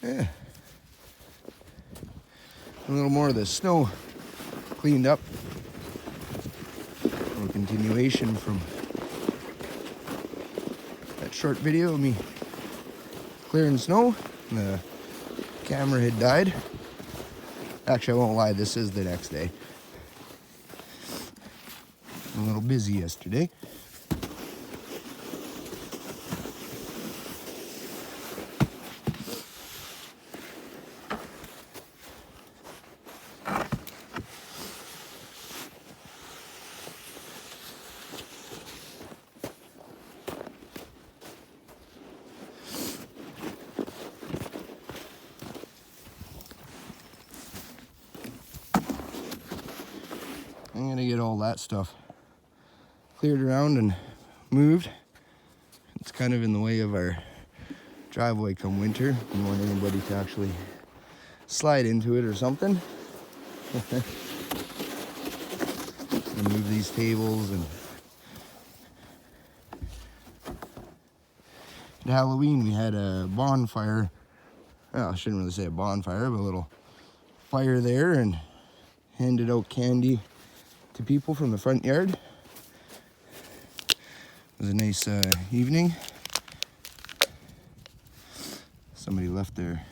Yeah. A little more of the snow cleaned up. A little continuation from that short video of me clearing snow. The camera had died. Actually, I won't lie, this is the next day. A little busy yesterday. I'm gonna get all that stuff cleared around and moved. It's kind of in the way of our driveway come winter. I don't want anybody to actually slide into it or something. And move these tables. And at Halloween we had a bonfire. Well, I shouldn't really say a bonfire, but a little fire there, and handed out candy to people from the front yard. It was a nice evening. Somebody left their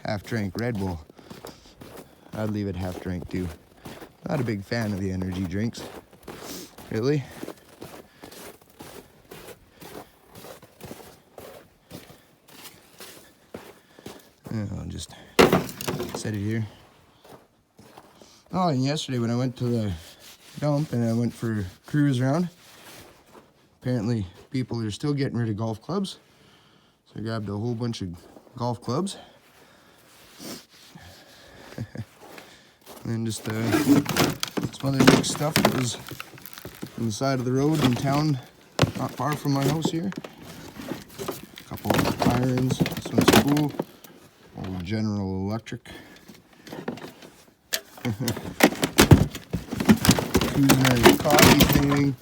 half-drank Red Bull. I'd leave it half-drank too. Not a big fan of the energy drinks, really. I'll just set it here. Oh, and yesterday when I went to the dump and I went for a cruise around, apparently people are still getting rid of golf clubs. So I grabbed a whole bunch of golf clubs. And just some other new stuff that was on the side of the road in town, not far from my house here. A couple of irons, this one's cool. Old General Electric. Nice coffee thing.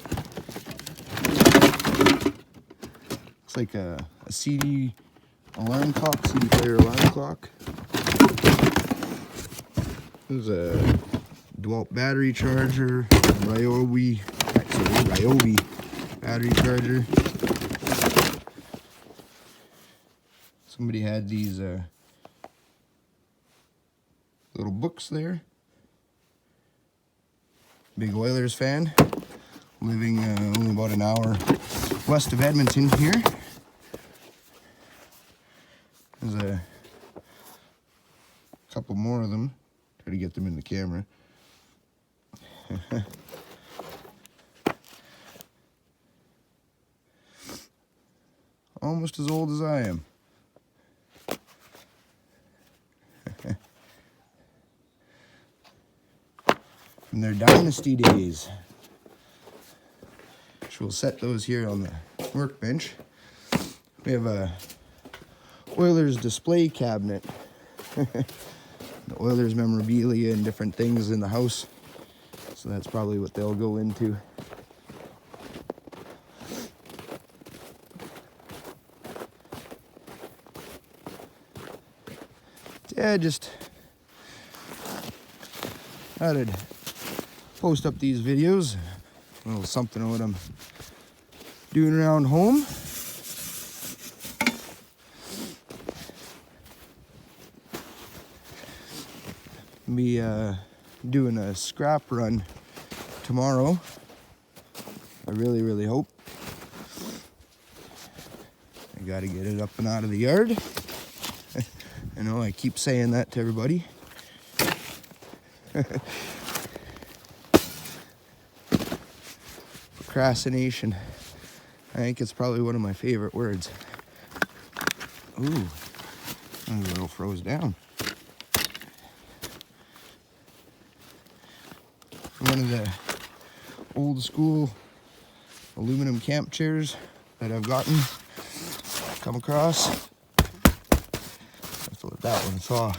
It's like a CD alarm clock, CD player alarm clock. There's a DeWalt battery charger, Ryobi battery charger. Somebody had these little books there. Big Oilers fan, living only about an hour west of Edmonton here. There's a couple more of them. Try to get them in the camera. Almost as old as I am. From their dynasty days. Which we'll set those here on the workbench. We have a Oilers display cabinet. The Oilers memorabilia and different things in the house. So that's probably what they'll go into. Yeah, just thought I'd post up these videos. A little something of what I'm doing around home. Be doing a scrap run tomorrow. I really hope. I gotta get it up and out of the yard. I know I keep saying that to everybody. Procrastination. I think it's probably one of my favorite words. Ooh, I'm a little froze down. One of the old school aluminum camp chairs that I've come across. That's what that one saw.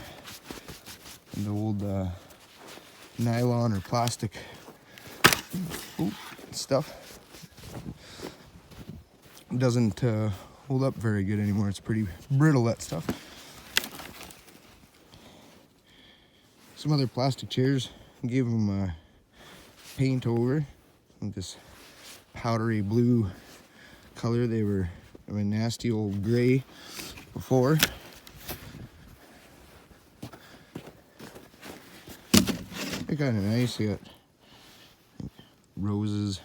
And the old nylon or plastic stuff. Doesn't hold up very good anymore. It's pretty brittle, that stuff. Some other plastic chairs, gave them paint over with this powdery blue color. They were a nasty old gray before. They're kind of nice. They got roses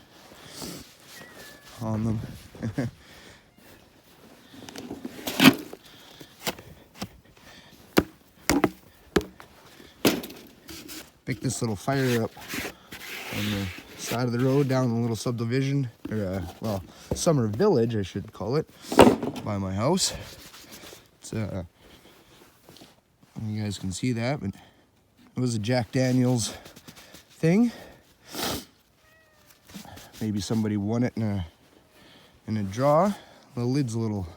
on them. Pick this little fire up on the side of the road down the little subdivision, or well, summer village I should call it, by my house. It's you guys can see that, but it was a Jack Daniels thing. Maybe somebody won it in a draw. The lid's a little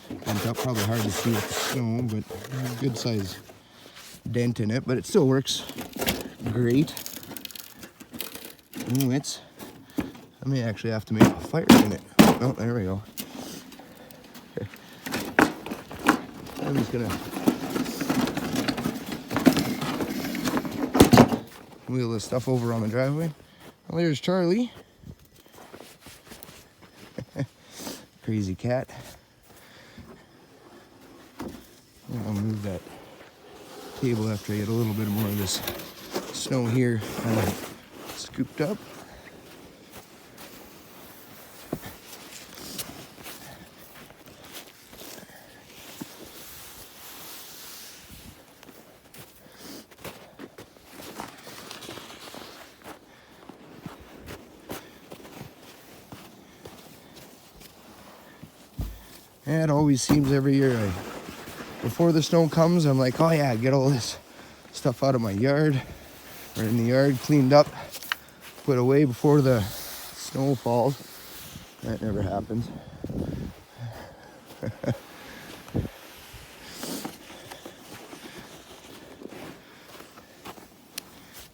bent up, probably hard to see with the snow, but a good size dent in it, but it still works great. Ooh, I may actually have to make a fire in it. Oh, there we go. I'm just gonna wheel this stuff over on the driveway. Well, there's Charlie. Crazy cat. I'll move that table after I get a little bit more of this snow here scooped up. And it always seems every year, before the snow comes, I'm like, oh yeah, get all this stuff out of my yard, or in the yard, cleaned up, put away before the snow falls. That never happens. I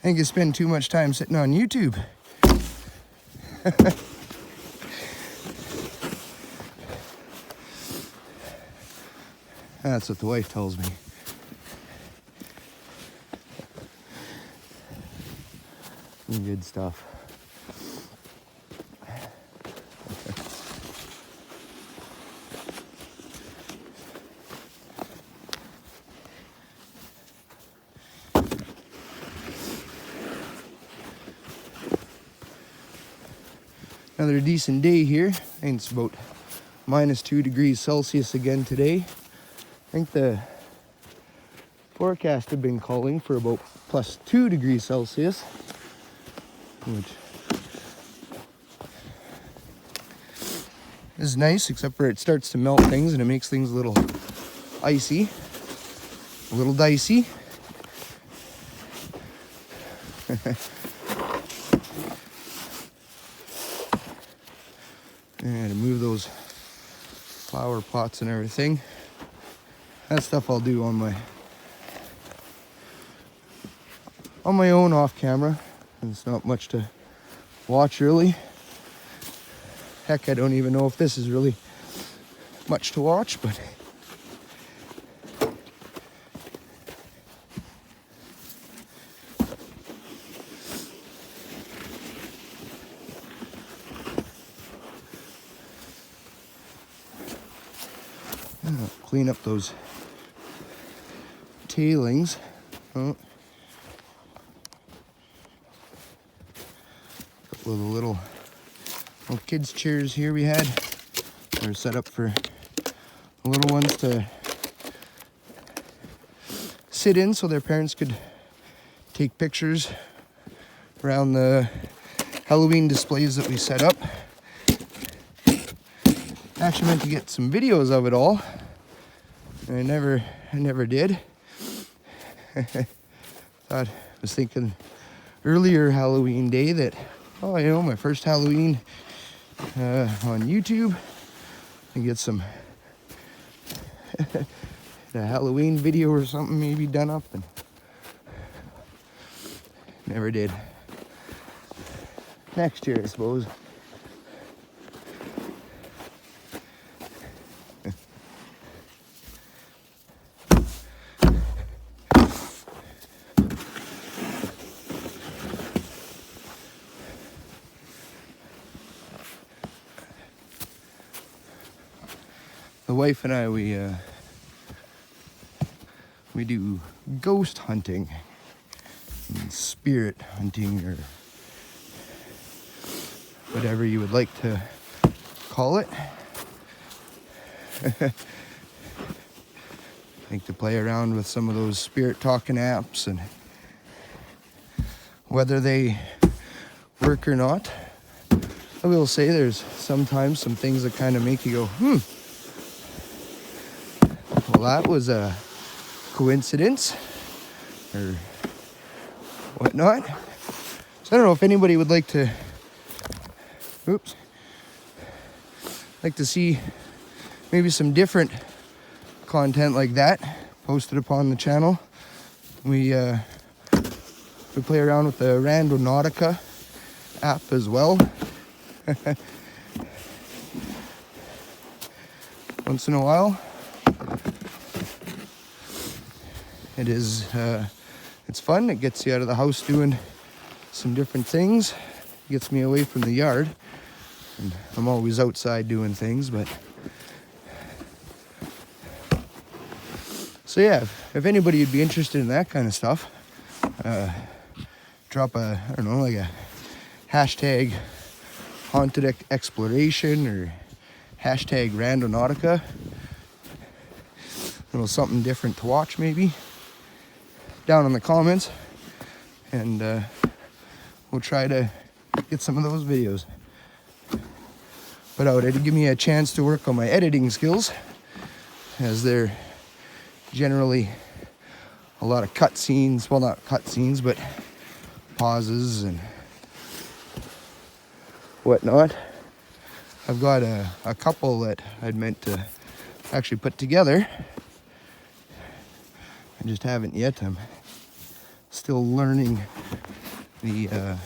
think you spend too much time sitting on YouTube. That's what the wife tells me. Good stuff. Another decent day here. I think it's about -2 degrees Celsius again today. I think the forecast had been calling for about +2 degrees Celsius, which is nice, except for it starts to melt things and it makes things a little icy, a little dicey. And to move those flower pots and everything. That stuff I'll do on my own off camera. It's not much to watch really. Heck, I don't even know if this is really much to watch, but I'll clean up those tailings. Oh. Couple of the little kids' chairs here we had. They're set up for the little ones to sit in so their parents could take pictures around the Halloween displays that we set up. I actually meant to get some videos of it all. I never did. I was thinking earlier Halloween day that, oh, you know, my first Halloween on YouTube, and get some a Halloween video or something maybe done up, and never did. Next year, I suppose. the wife and I, we do ghost hunting and spirit hunting, or whatever you would like to call it. Like to play around with some of those spirit talking apps, and whether they work or not, I will say there's sometimes some things that kind of make you go, well, that was a coincidence or whatnot. So I don't know if anybody would like to see maybe some different content like that posted upon the channel. We play around with the Randonautica app as well. Once in a while. It is it's fun. It gets you out of the house doing some different things. Gets me away from the yard. And I'm always outside doing things, but so yeah, if anybody would be interested in that kind of stuff, drop a, I don't know, like a hashtag haunted exploration or hashtag Randonautica. A little something different to watch maybe down in the comments, and we'll try to get some of those videos put out. It'd give me a chance to work on my editing skills, as they're generally a lot of cut scenes, well, not cut scenes, but pauses and whatnot. I've got a couple that I'd meant to actually put together. I just haven't yet. I'm still learning the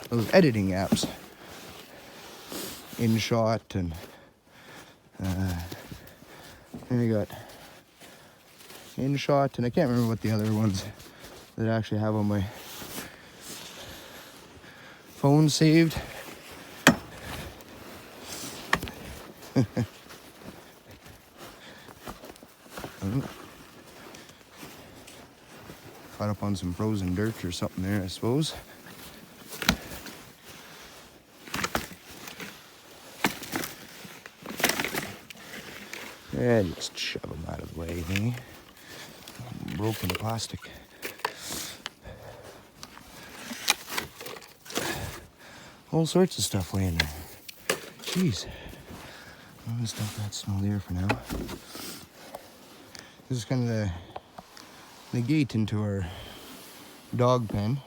those editing apps, InShot, and I got InShot, and I can't remember what the other ones that I actually have on my phone saved. Caught up on some frozen dirt or something there, I suppose. And just shove them out of the way, eh? Broken plastic. All sorts of stuff laying there. Jeez. I'm gonna stuff that snow there for now. This is kind of the gate into our dog pen.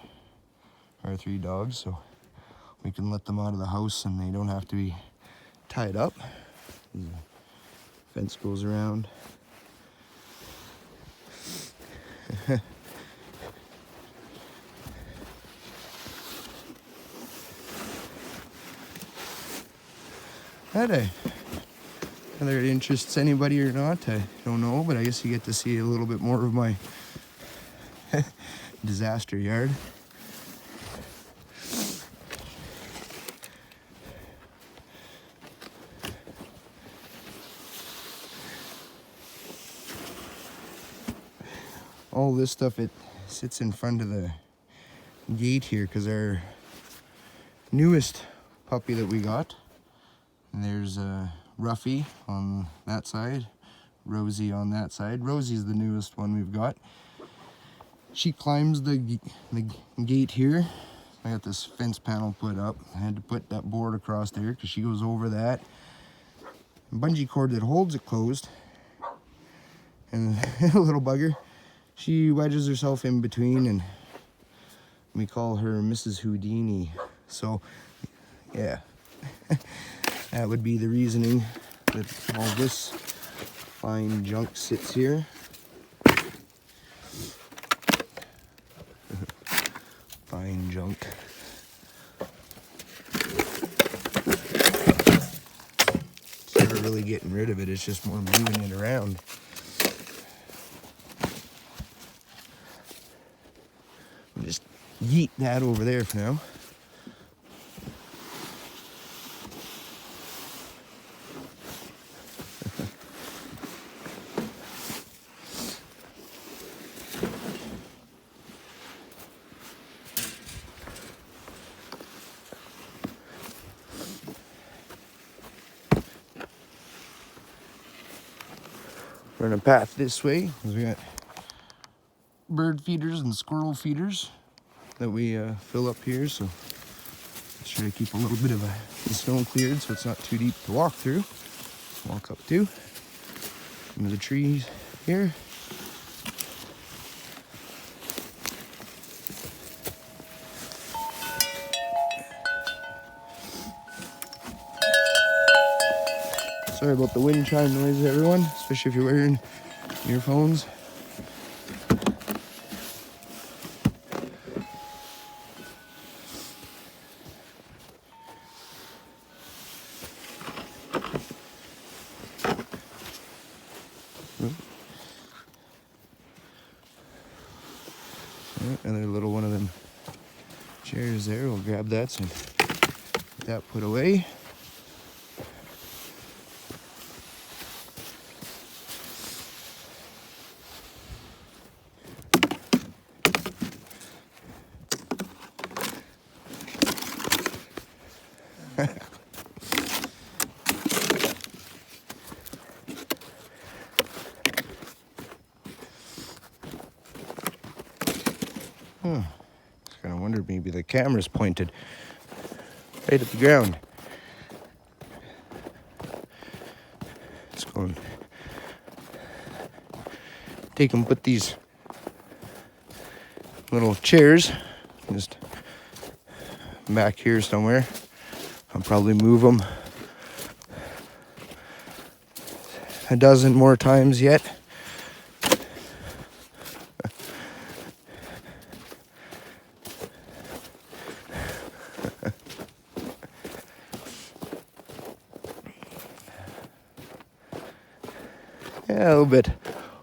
Our 3 dogs, so we can let them out of the house and they don't have to be tied up. The fence goes around. Whether it interests anybody or not, I don't know, but I guess you get to see a little bit more of my disaster yard. All this stuff, it sits in front of the gate here because our newest puppy that we got, and there's Ruffy on that side, Rosie on that side. Rosie's the newest one we've got. She climbs the gate here. I got this fence panel put up. I had to put that board across there because she goes over that. Bungee cord that holds it closed. And a little bugger, she wedges herself in between, and we call her Mrs. Houdini. So, yeah, that would be the reasoning that all this fine junk sits here. Fine junk. It's never really getting rid of it, it's just more moving it around. Just yeet that over there for now. run a path this way, because we got bird feeders and squirrel feeders that we fill up here. So try to keep a little bit of the snow cleared so it's not too deep to walk through. Walk up to into the trees here. Sorry about the wind chime noise, everyone, especially if you're wearing earphones. Another little one of them chairs there. We'll grab that so get that put away. Just kind of wondered, maybe the camera's pointed right at the ground. Let's go and take and put these little chairs just back here somewhere. I'll probably move them a dozen more times yet. Yeah, a little bit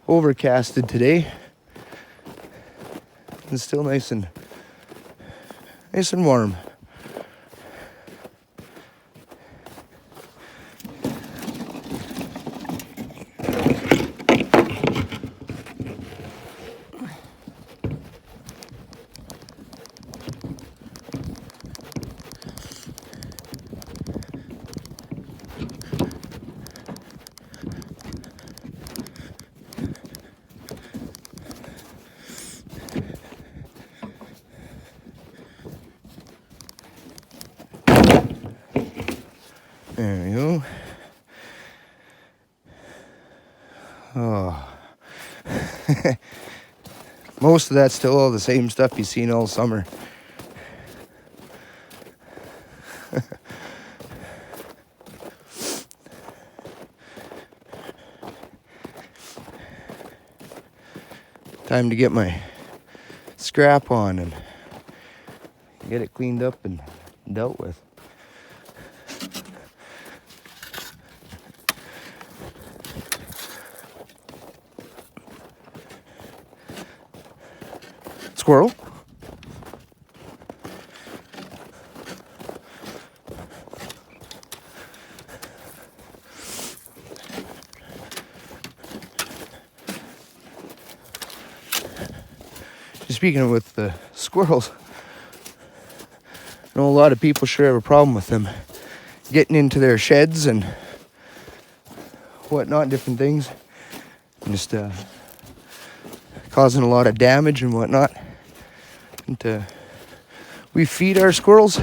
overcasted today. It's still nice and warm. There we go. Oh. Most of that's still all the same stuff you've seen all summer. Time to get my scrap on and get it cleaned up and dealt with. Squirrel. Speaking with the squirrels, I know a lot of people sure have a problem with them getting into their sheds and whatnot, different things, just causing a lot of damage and whatnot. And we feed our squirrels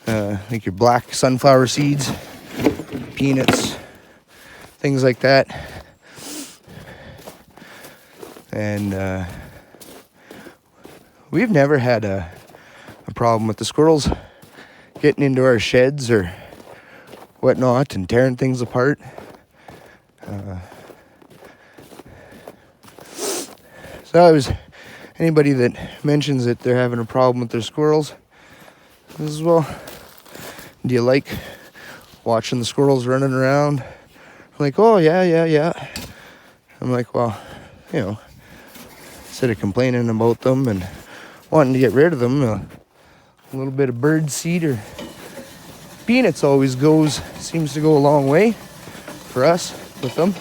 like your black sunflower seeds, peanuts, things like that. And we've never had a problem with the squirrels getting into our sheds or whatnot and tearing things apart. So I was, anybody that mentions that they're having a problem with their squirrels, as well, do you like watching the squirrels running around? I'm like, oh yeah. I'm like, well, you know, instead of complaining about them and wanting to get rid of them, a little bit of bird seed or peanuts always seems to go a long way for us with them.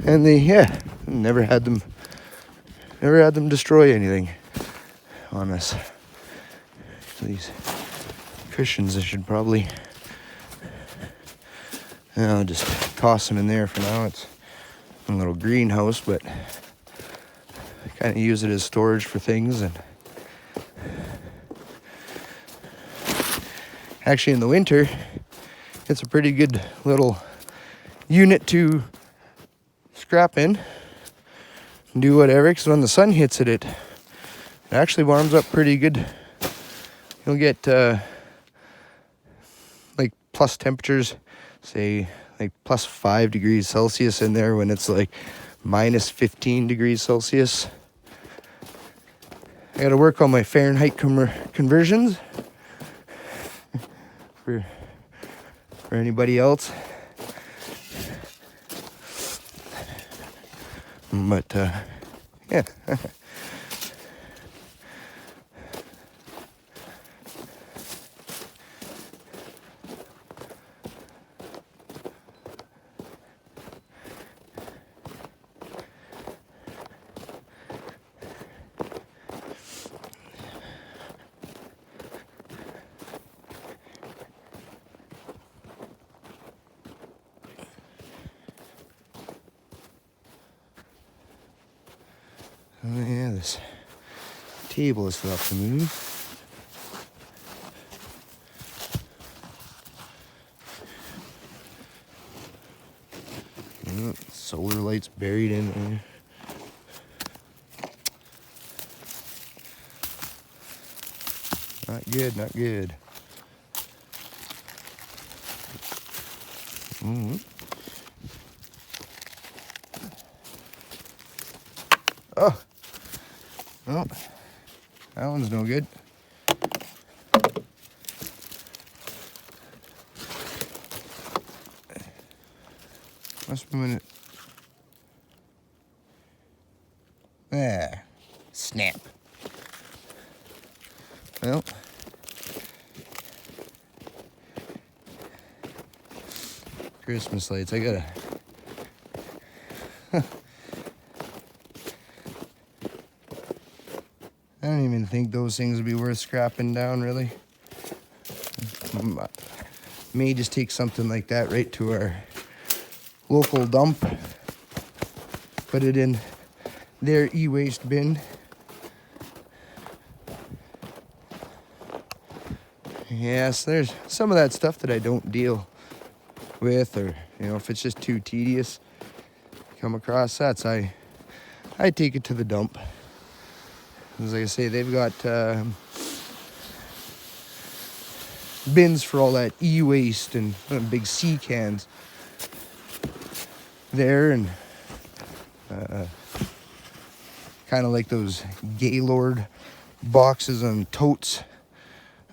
And they, yeah, never had them destroy anything on us. These cushions, I should probably, just toss them in there for now. It's a little greenhouse, but I kind of use it as storage for things. And actually in the winter, it's a pretty good little unit to scrap in and do whatever, because when the sun hits it, it actually warms up pretty good. You'll get like plus temperatures, say like plus 5 degrees Celsius in there when it's like minus 15 degrees Celsius. I gotta work on my Fahrenheit conversions for anybody else. But yeah. Oh yeah, this table is still up to move. Solar lights buried in there. Not good, not good. Oh, well, that one's no good. Must be a minute. Ah, snap. Well, Christmas lights, I gotta. I don't even think those things would be worth scrapping down, really. May just take something like that right to our local dump, put it in their e-waste bin. Yes, there's some of that stuff that I don't deal with, or if it's just too tedious, come across that, I take it to the dump. As I say, they've got bins for all that e-waste and big sea cans there, and kind of like those Gaylord boxes and totes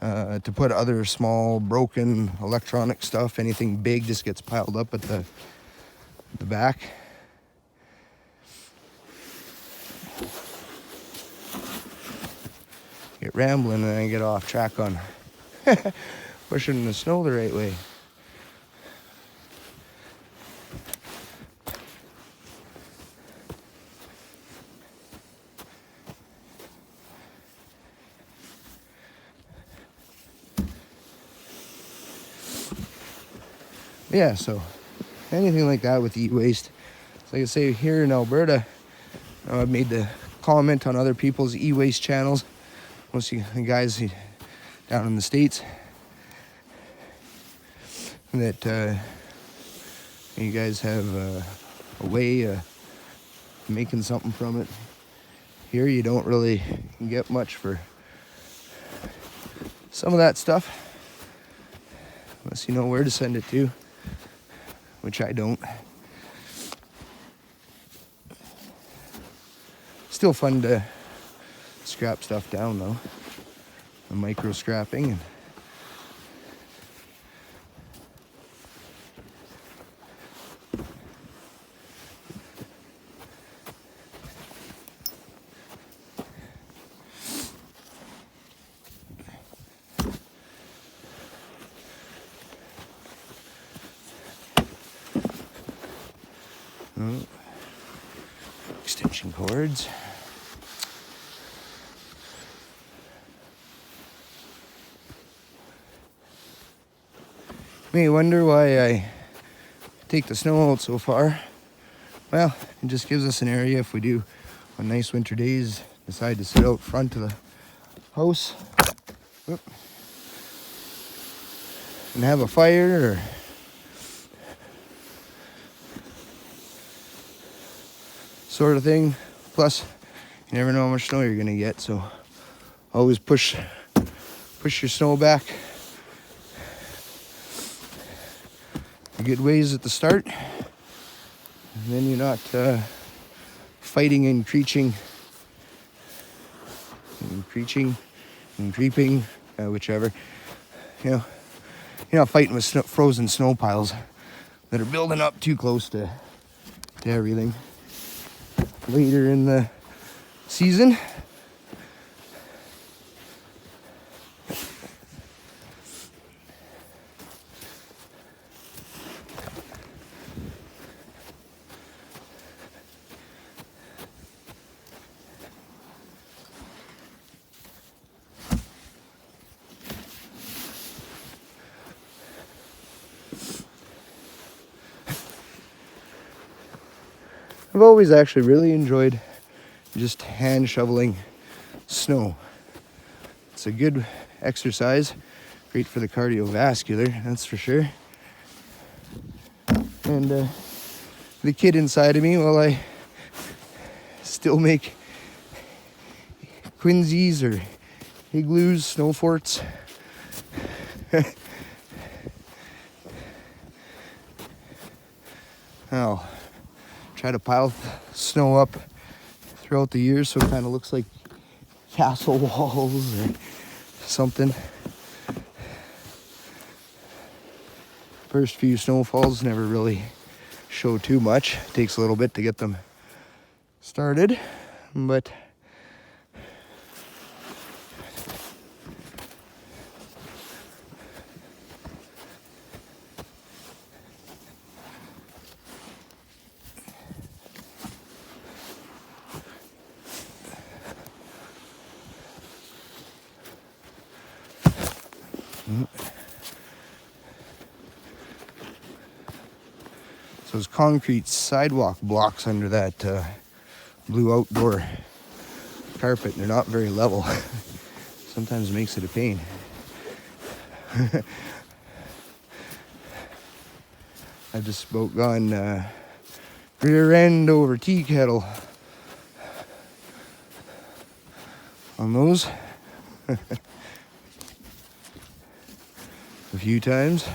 to put other small broken electronic stuff. Anything big just gets piled up at the back. Get rambling and I get off track on pushing the snow the right way. Yeah, so anything like that with e-waste. So like I say, here in Alberta, I've made the comment on other people's e-waste channels. Most of the guys down in the States, that you guys have a way of making something from it. Here you don't really get much for some of that stuff, unless you know where to send it to, which I don't. Still fun to scrap stuff down though, the micro scrapping. extension cords. You may wonder why I take the snow out so far. Well, it just gives us an area if we do, on nice winter days, decide to sit out front of the house and have a fire or sort of thing. Plus, you never know how much snow you're gonna get, so always push your snow back a good ways at the start, and then you're not fighting and creeping, whichever. You know, you're not fighting with frozen snow piles that are building up too close to everything. Later in the season, I've always actually really enjoyed just hand shoveling snow. It's a good exercise, great for the cardiovascular, that's for sure. And the kid inside of me, well, I still make quinzies or igloos, snow forts. I'll try to pile snow up throughout the year so it kind of looks like castle walls or something. First few snowfalls never really show too much. It takes a little bit to get them started, but so there's concrete sidewalk blocks under that blue outdoor carpet. They're not very level. Sometimes it makes it a pain. I've just about gone rear end over tea kettle on those a few times.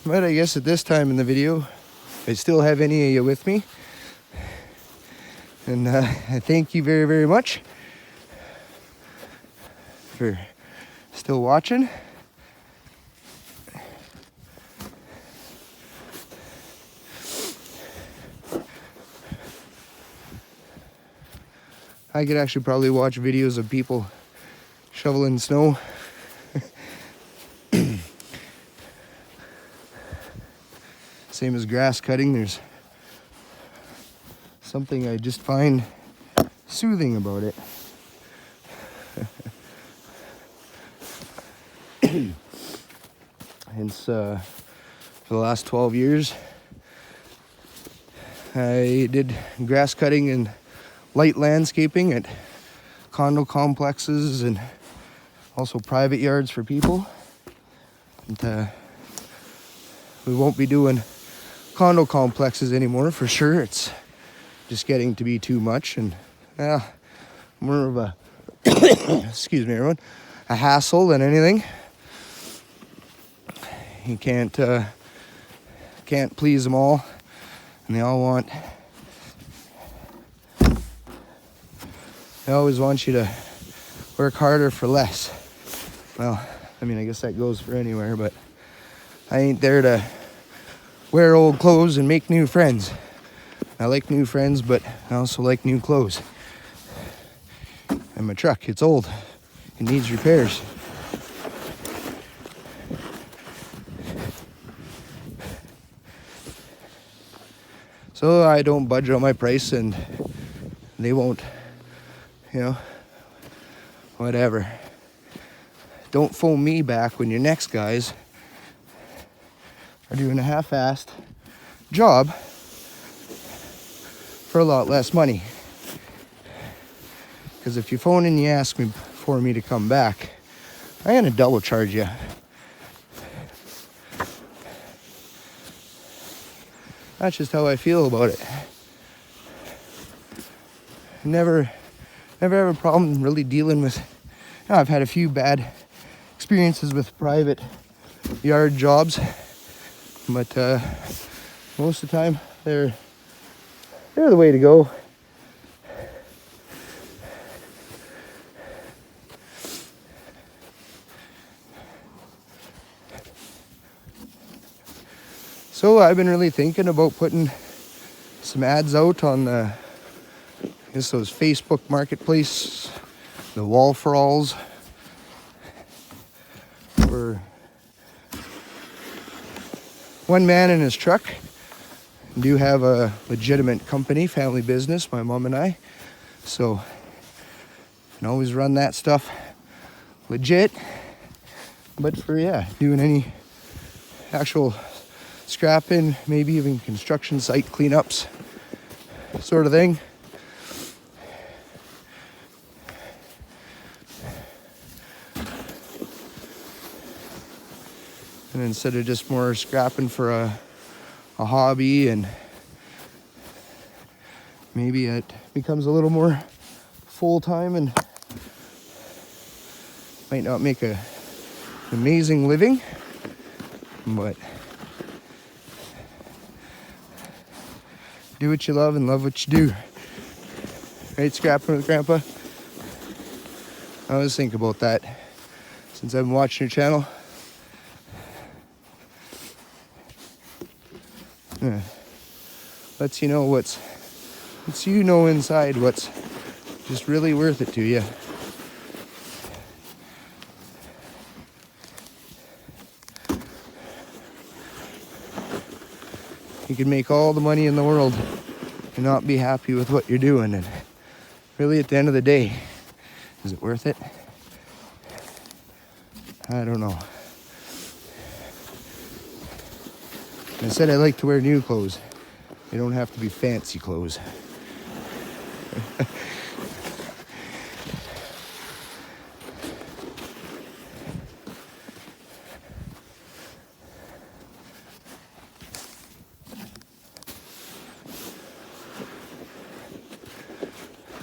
But I guess at this time in the video, I still have any of you with me. And I thank you very, very much for still watching. I could actually probably watch videos of people shoveling snow. Same as grass cutting, there's something I just find soothing about it. Hence, for the last 12 years, I did grass cutting and light landscaping at condo complexes and also private yards for people. And, we won't be doing condo complexes anymore for sure. It's just getting to be too much and more of a excuse me everyone, a hassle than anything. You can't please them all, and they always want you to work harder for less. Well, I mean, I guess that goes for anywhere, but I ain't there to wear old clothes and make new friends. I like new friends, but I also like new clothes. And my truck, it's old. It needs repairs. So I don't budge on my price, and they won't, you know, whatever. Don't phone me back when your next guys are doing a half-assed job for a lot less money. Because if you phone and you ask me for me to come back, I'm gonna double charge you. That's just how I feel about it. Never have a problem really dealing with. I've had a few bad experiences with private yard jobs, but most of the time they're the way to go. So I've been really thinking about putting some ads out on those Facebook Marketplace, the wall for alls, for one man and his truck. I do have a legitimate company, family business, my mom and I. So I can always run that stuff legit. But for, doing any actual scrapping, maybe even construction site cleanups, sort of thing. And instead of just more scrapping for a hobby, and maybe it becomes a little more full-time and might not make an amazing living, but do what you love and love what you do. Right, Scrapping with Grandpa? I always think about that since I've been watching your channel. Yeah. Lets you know what's inside what's just really worth it to you. You can make all the money in the world and not be happy with what you're doing. And really, at the end of the day, is it worth it? I don't know. I said I like to wear new clothes. They don't have to be fancy clothes.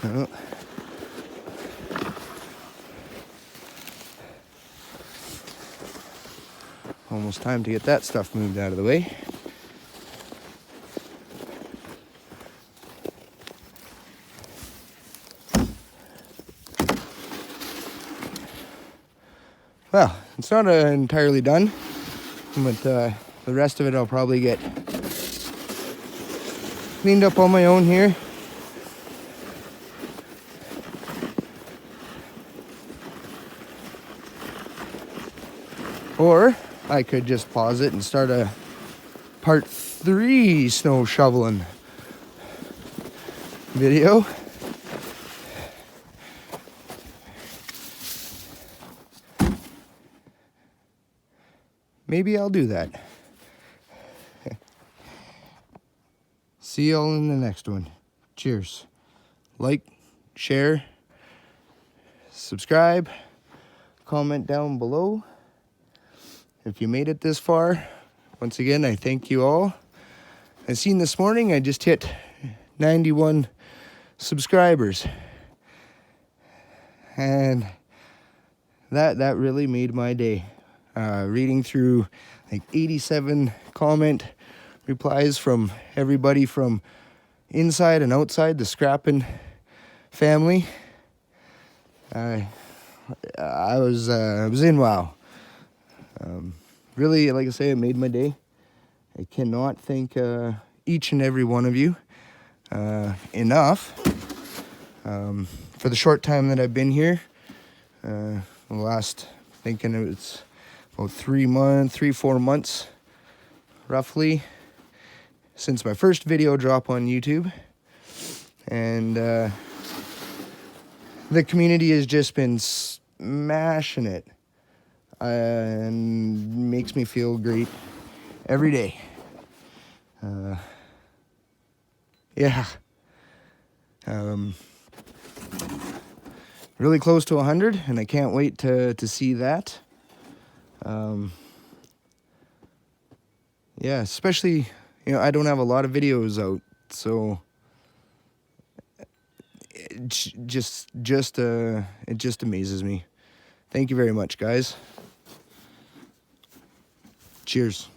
Oh. Almost time to get that stuff moved out of the way. Well, it's not entirely done, but the rest of it I'll probably get cleaned up on my own here. Or I could just pause it and start a part 3 snow shoveling video. Maybe I'll do that. See y'all in the next one. Cheers. Like, share, subscribe, comment down below. If you made it this far, once again, I thank you all. I seen this morning I just hit 91 subscribers. And that really made my day. Reading through like 87 comment replies from everybody from inside and outside the scrapping family. I was in wow. Really, like I say, it made my day, I cannot thank each and every one of you enough for the short time that I've been here. The last, thinking it was about 3-4 months roughly since my first video drop on YouTube. And the community has just been smashing it and makes me feel great every day. Yeah. Really close to 100, and I can't wait to see that. Yeah, especially, you know, I don't have a lot of videos out, so it just amazes me. Thank you very much, guys. Cheers.